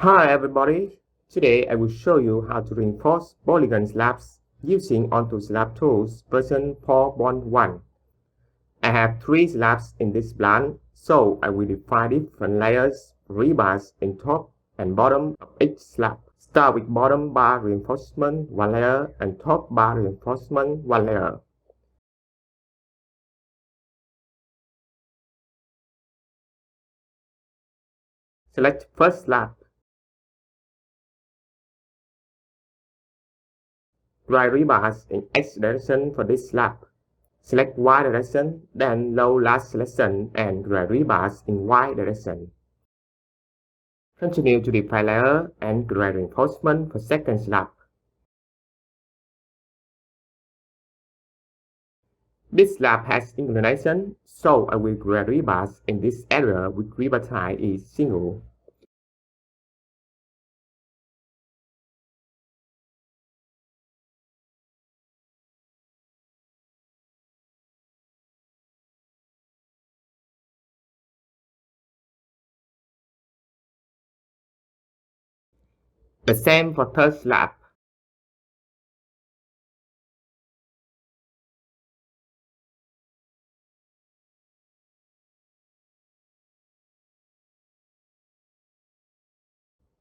Hi everybody! Today I will show you how to reinforce polygon slabs using ALLTO Slab tools version 4.1. I have 3 slabs in this plan, so I will define different layers, rebars in top and bottom of each slab. Start with bottom bar reinforcement 1 layer and top bar reinforcement 1 layer. Select first slab. Write rebars in X direction for this slab. Select Y direction, then low last selection and write rebars in Y direction. Continue to define layer and write reinforcement for second slab. This slab has inclination, so I will write rebars in this area with rebar type is single. The same for third slab.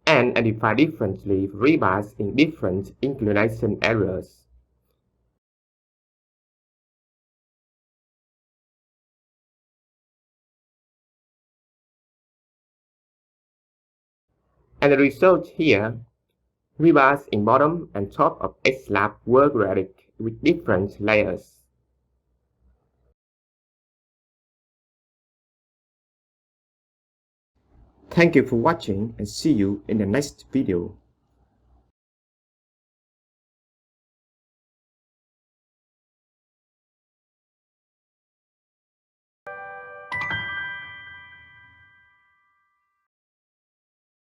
And I define differently rebars in different inclination areas. And the result here, rebars in bottom and top of each slab were graded with different layers. Thank you for watching and see you in the next video.